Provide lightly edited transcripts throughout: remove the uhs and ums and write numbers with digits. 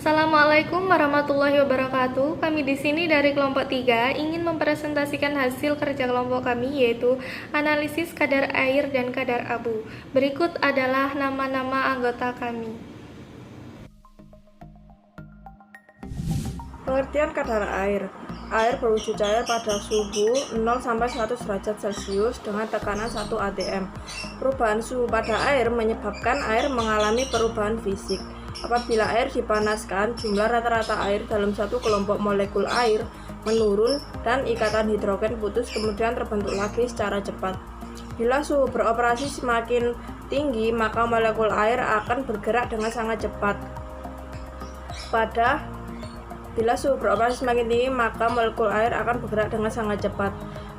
Assalamualaikum warahmatullahi wabarakatuh. Kami di sini dari kelompok 3 ingin mempresentasikan hasil kerja kelompok kami, yaitu analisis kadar air dan kadar abu. Berikut adalah nama-nama anggota kami. Pengertian kadar air. Air berwujud cair pada suhu 0-100 derajat Celcius dengan tekanan 1 atm. Perubahan suhu pada air menyebabkan air mengalami perubahan fisik. Apabila air dipanaskan, jumlah rata-rata air dalam satu kelompok molekul air menurun dan ikatan hidrogen putus kemudian terbentuk lagi secara cepat. Bila suhu beroperasi semakin tinggi, maka molekul air akan bergerak dengan sangat cepat. Bila suhu beroperasi semakin tinggi, maka molekul air akan bergerak dengan sangat cepat.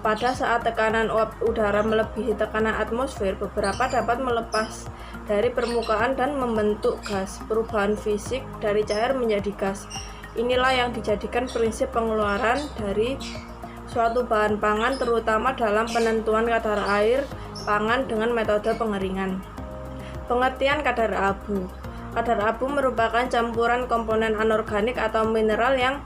Pada saat tekanan uap udara melebihi tekanan atmosfer, beberapa dapat melepas dari permukaan dan membentuk gas. Perubahan fisik dari cair menjadi gas. Inilah yang dijadikan prinsip pengeluaran dari suatu bahan pangan, terutama dalam penentuan kadar air pangan dengan metode pengeringan. Pengertian kadar abu. Kadar abu merupakan campuran komponen anorganik atau mineral yang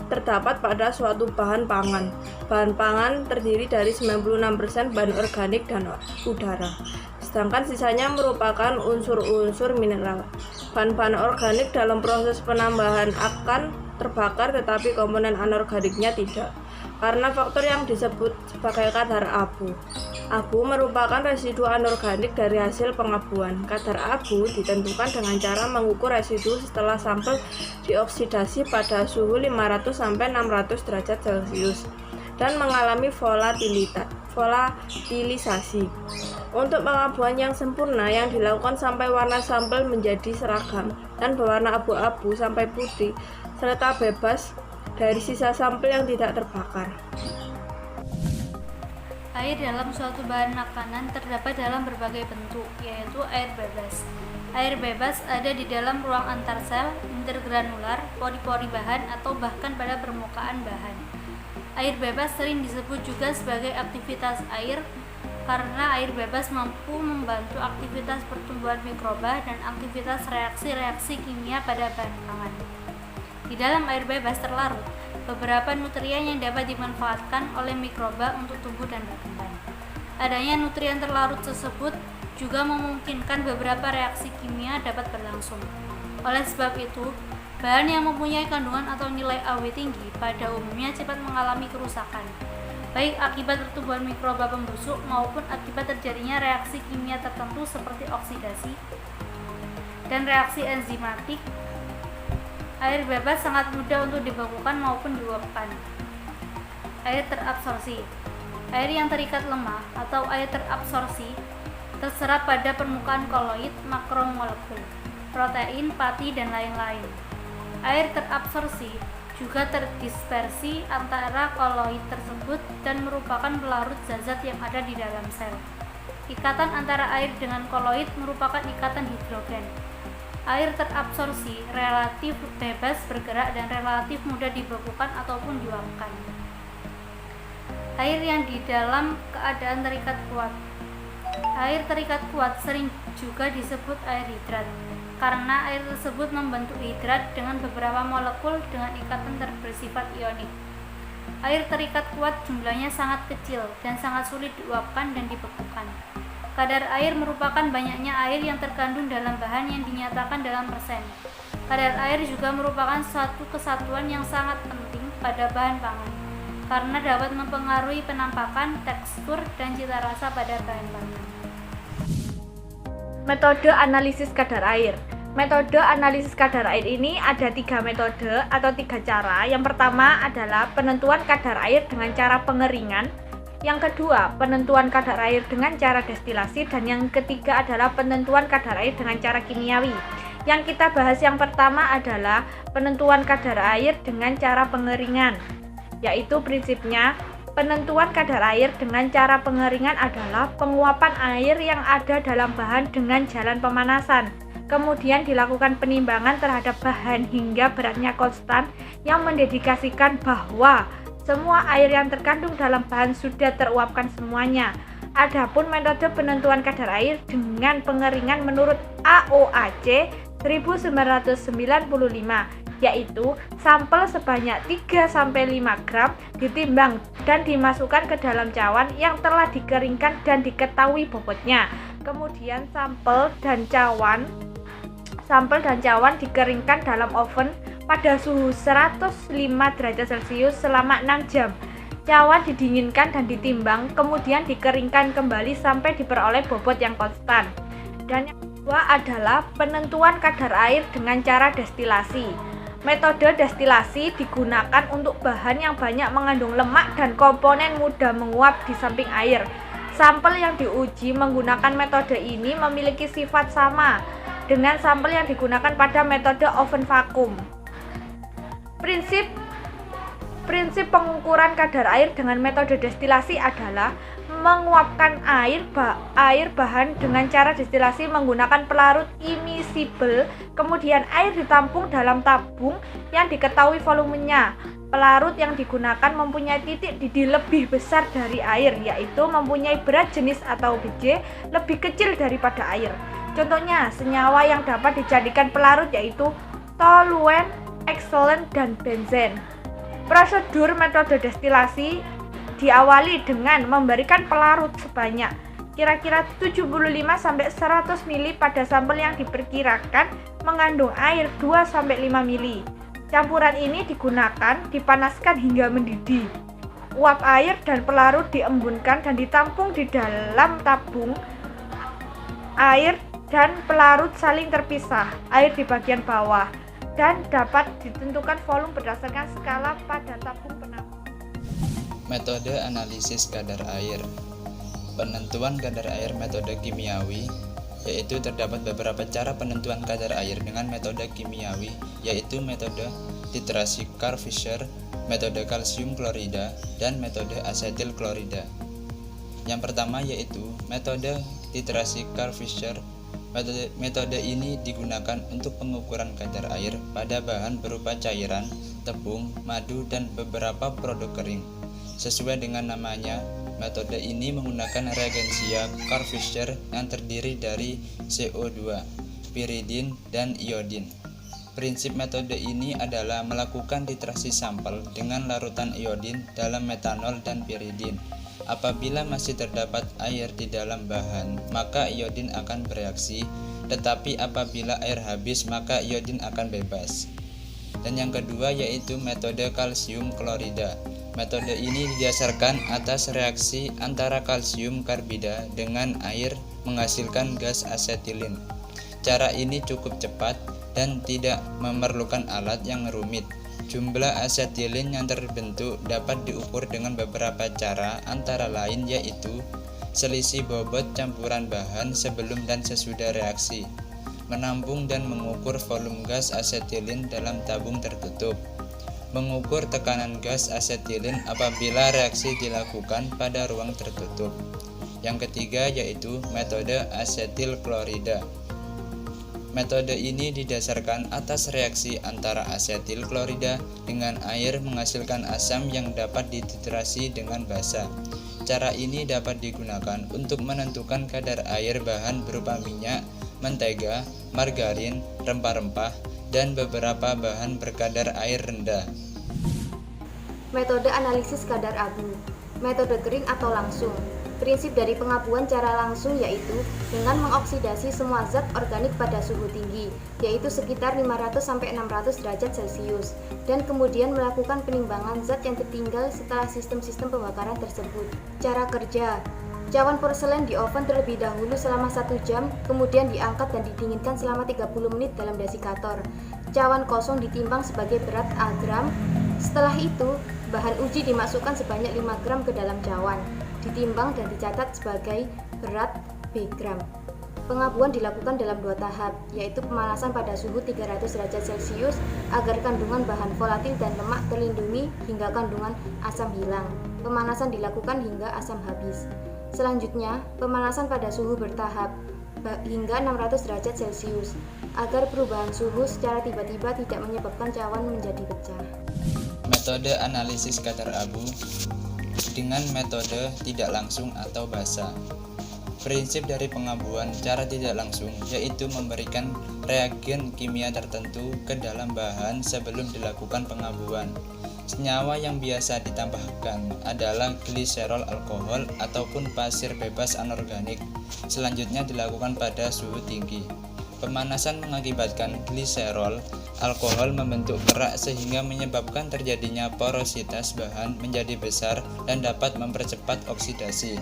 terdapat pada suatu bahan pangan. Bahan pangan terdiri dari 96% bahan organik dan udara, sedangkan sisanya merupakan unsur-unsur mineral. Bahan-bahan organik dalam proses penambahan akan terbakar, tetapi komponen anorganiknya tidak, karena faktor yang disebut sebagai kadar abu. Abu merupakan residu anorganik dari hasil pengabuan. Kadar abu ditentukan dengan cara mengukur residu setelah sampel dioksidasi pada suhu 500-600 derajat Celcius dan mengalami volatilisasi. Untuk pengabuan yang sempurna yang dilakukan sampai warna sampel menjadi seragam dan berwarna abu-abu sampai putih serta bebas dari sisa sampel yang tidak terbakar. Air dalam suatu bahan makanan terdapat dalam berbagai bentuk, yaitu air bebas. Air bebas ada di dalam ruang antar sel, intergranular, pori-pori bahan, atau bahkan pada permukaan bahan. Air bebas sering disebut juga sebagai aktivitas air karena air bebas mampu membantu aktivitas pertumbuhan mikroba dan aktivitas reaksi-reaksi kimia pada bahan pangan. Di dalam air bebas terlarut beberapa nutrien yang dapat dimanfaatkan oleh mikroba untuk tumbuh dan berkembang. Adanya nutrien terlarut tersebut juga memungkinkan beberapa reaksi kimia dapat berlangsung. Oleh sebab itu, bahan yang mempunyai kandungan atau nilai AW tinggi pada umumnya cepat mengalami kerusakan, baik akibat pertumbuhan mikroba pembusuk maupun akibat terjadinya reaksi kimia tertentu seperti oksidasi dan reaksi enzimatik. Air bebas sangat mudah untuk dibekukan maupun diuapkan. Air terabsorpsi. Air yang terikat lemah atau air terabsorpsi terserap pada permukaan koloid, makromolekul, protein, pati, dan lain-lain. Air terabsorpsi juga terdispersi antara koloid tersebut dan merupakan pelarut zat-zat yang ada di dalam sel. Ikatan antara air dengan koloid merupakan ikatan hidrogen. Air terabsorpsi relatif bebas bergerak dan relatif mudah dibekukan ataupun diuapkan. Air yang di dalam keadaan terikat kuat. Air terikat kuat sering juga disebut air hidrat, karena air tersebut membentuk hidrat dengan beberapa molekul dengan ikatan bersifat ionik. Air terikat kuat jumlahnya sangat kecil dan sangat sulit diuapkan dan dibekukan. Kadar air merupakan banyaknya air yang terkandung dalam bahan yang dinyatakan dalam persen. Kadar air juga merupakan suatu kesatuan yang sangat penting pada bahan pangan, karena dapat mempengaruhi penampakan, tekstur, dan cita rasa pada bahan pangan. Metode analisis kadar air. Metode analisis kadar air ini ada 3 metode atau 3 cara. Yang pertama adalah penentuan kadar air dengan cara pengeringan. Yang kedua, penentuan kadar air dengan cara destilasi, dan yang ketiga adalah penentuan kadar air dengan cara kimiawi. Yang kita bahas yang pertama adalah penentuan kadar air dengan cara pengeringan, yaitu prinsipnya penentuan kadar air dengan cara pengeringan adalah penguapan air yang ada dalam bahan dengan jalan pemanasan. Kemudian dilakukan penimbangan terhadap bahan hingga beratnya konstan yang mendedikasikan bahwa semua air yang terkandung dalam bahan sudah teruapkan semuanya. Adapun metode penentuan kadar air dengan pengeringan menurut AOAC 1995, yaitu sampel sebanyak 3-5 gram ditimbang dan dimasukkan ke dalam cawan yang telah dikeringkan dan diketahui bobotnya. Kemudian sampel dan cawan dikeringkan dalam oven pada suhu 105 derajat Celcius selama 6 jam. Cawan didinginkan dan ditimbang, kemudian dikeringkan kembali sampai diperoleh bobot yang konstan. Dan yang kedua adalah penentuan kadar air dengan cara destilasi. Metode destilasi digunakan untuk bahan yang banyak mengandung lemak dan komponen mudah menguap di samping air. Sampel yang diuji menggunakan metode ini memiliki sifat sama dengan sampel yang digunakan pada metode oven vakum. Prinsip pengukuran kadar air dengan metode destilasi adalah menguapkan air bahan dengan cara destilasi menggunakan pelarut immiscible, kemudian air ditampung dalam tabung yang diketahui volumenya. Pelarut yang digunakan mempunyai titik didih lebih besar dari air, yaitu mempunyai berat jenis atau Bj lebih kecil daripada air. Contohnya, senyawa yang dapat dijadikan pelarut yaitu toluen, xylen, dan benzen. Prosedur metode destilasi diawali dengan memberikan pelarut sebanyak kira-kira 75-100 ml pada sampel yang diperkirakan mengandung air 2-5 ml. Campuran ini dipanaskan hingga mendidih. Uap air dan pelarut diembunkan dan ditampung di dalam tabung. Air dan pelarut saling terpisah, air di bagian bawah, dan dapat ditentukan volume berdasarkan skala pada tabung penampung. Metode analisis kadar air. Penentuan kadar air metode kimiawi, yaitu terdapat beberapa cara penentuan kadar air dengan metode kimiawi, yaitu metode titrasi Carr-Fisher, metode kalsium klorida, dan metode asetil klorida. Yang pertama yaitu metode titrasi Carr-Fisher. Metode ini digunakan untuk pengukuran kadar air pada bahan berupa cairan, tepung, madu, dan beberapa produk kering. Sesuai dengan namanya, metode ini menggunakan reagensia Carr-Fisher yang terdiri dari CO2, piridin, dan iodin. Prinsip metode ini adalah melakukan titrasi sampel dengan larutan iodin dalam metanol dan piridin. Apabila masih terdapat air di dalam bahan, maka iodin akan bereaksi, tetapi apabila air habis, maka iodin akan bebas. Dan yang kedua yaitu metode kalsium klorida. Metode ini didasarkan atas reaksi antara kalsium karbida dengan air menghasilkan gas asetilin. Cara ini cukup cepat dan tidak memerlukan alat yang rumit. Jumlah asetilin yang terbentuk dapat diukur dengan beberapa cara, antara lain yaitu selisih bobot campuran bahan sebelum dan sesudah reaksi, menampung dan mengukur volume gas asetilin dalam tabung tertutup, mengukur tekanan gas asetilin apabila reaksi dilakukan pada ruang tertutup. Yang ketiga yaitu metode asetil klorida. Metode ini didasarkan atas reaksi antara asetil klorida dengan air menghasilkan asam yang dapat dititrasi dengan basa. Cara ini dapat digunakan untuk menentukan kadar air bahan berupa minyak, mentega, margarin, rempah-rempah, dan beberapa bahan berkadar air rendah. Metode analisis kadar abu. Metode kering atau langsung. Prinsip dari pengabuan cara langsung yaitu dengan mengoksidasi semua zat organik pada suhu tinggi, yaitu sekitar 500-600 derajat Celcius, dan kemudian melakukan penimbangan zat yang tertinggal setelah sistem-sistem pembakaran tersebut. Cara kerja: cawan porselen di oven terlebih dahulu selama 1 jam, kemudian diangkat dan didinginkan selama 30 menit dalam desikator. Cawan kosong ditimbang sebagai berat A gram. Setelah itu, bahan uji dimasukkan sebanyak 5 gram ke dalam cawan, ditimbang dan dicatat sebagai berat B gram. Pengabuan dilakukan dalam 2 tahap, yaitu pemanasan pada suhu 300 derajat Celcius agar kandungan bahan volatil dan lemak terlindungi hingga kandungan asam hilang. Pemanasan dilakukan hingga asam habis. Selanjutnya, pemanasan pada suhu bertahap hingga 600 derajat Celcius agar perubahan suhu secara tiba-tiba tidak menyebabkan cawan menjadi pecah. Metode analisis kadar abu dengan metode tidak langsung atau basa. Prinsip dari pengabuan cara tidak langsung yaitu memberikan reagen kimia tertentu ke dalam bahan sebelum dilakukan pengabuan. Senyawa yang biasa ditambahkan adalah gliserol alkohol ataupun pasir bebas anorganik. Selanjutnya dilakukan pada suhu tinggi. Pemanasan mengakibatkan gliserol alkohol membentuk kerak sehingga menyebabkan terjadinya porositas bahan menjadi besar dan dapat mempercepat oksidasi.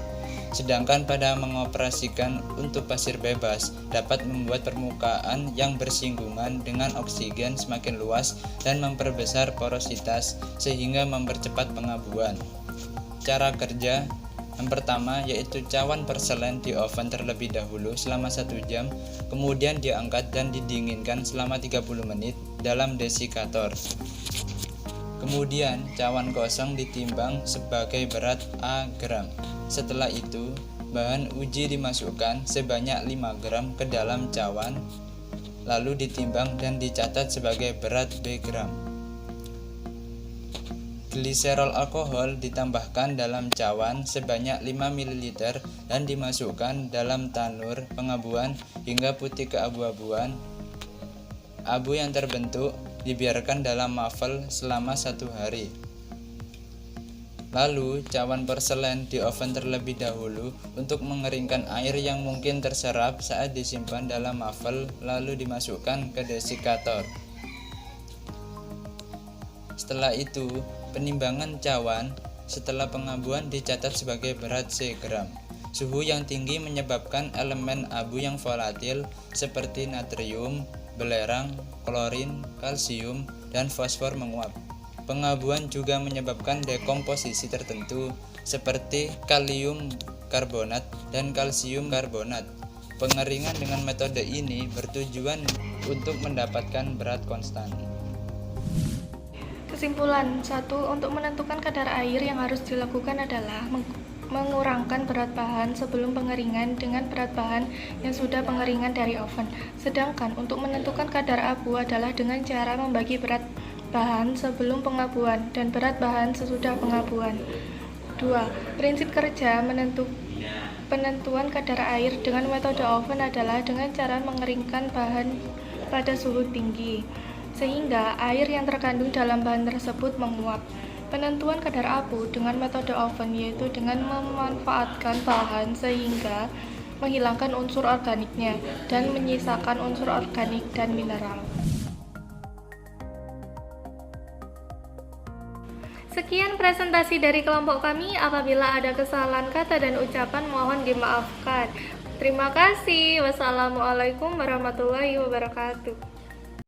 Sedangkan pada mengoperasikan untuk pasir bebas dapat membuat permukaan yang bersinggungan dengan oksigen semakin luas dan memperbesar porositas sehingga mempercepat pengabuan. Cara kerja yang pertama yaitu cawan perselen di oven terlebih dahulu selama 1 jam, kemudian diangkat dan didinginkan selama 30 menit dalam desikator. Kemudian cawan kosong ditimbang sebagai berat A gram. Setelah itu, bahan uji dimasukkan sebanyak 5 gram ke dalam cawan, lalu ditimbang dan dicatat sebagai berat B gram. Gliserol alkohol ditambahkan dalam cawan sebanyak 5 ml dan dimasukkan dalam tanur pengabuan hingga putih keabu-abuan. Abu yang terbentuk dibiarkan dalam wafel selama 1 hari. Lalu, cawan perselen di oven terlebih dahulu untuk mengeringkan air yang mungkin terserap saat disimpan dalam wafel, lalu dimasukkan ke desikator. Setelah itu, penimbangan cawan setelah pengabuan dicatat sebagai berat C gram. Suhu yang tinggi menyebabkan elemen abu yang volatil seperti natrium, belerang, klorin, kalsium, dan fosfor menguap. Pengabuan juga menyebabkan dekomposisi tertentu seperti kalium karbonat dan kalsium karbonat. Pengeringan dengan metode ini bertujuan untuk mendapatkan berat konstan. Kesimpulan 1. Untuk menentukan kadar air yang harus dilakukan adalah mengurangkan berat bahan sebelum pengeringan dengan berat bahan yang sudah pengeringan dari oven. Sedangkan untuk menentukan kadar abu adalah dengan cara membagi berat bahan sebelum pengabuan dan berat bahan sesudah pengabuan. 2. Prinsip kerja penentuan kadar air dengan metode oven adalah dengan cara mengeringkan bahan pada suhu tinggi, sehingga air yang terkandung dalam bahan tersebut menguap. Penentuan kadar abu dengan metode oven yaitu dengan memanfaatkan bahan sehingga menghilangkan unsur organiknya dan menyisakan unsur organik dan mineral. Sekian presentasi dari kelompok kami. Apabila ada kesalahan kata dan ucapan mohon dimaafkan. Terima kasih. Wassalamualaikum warahmatullahi wabarakatuh.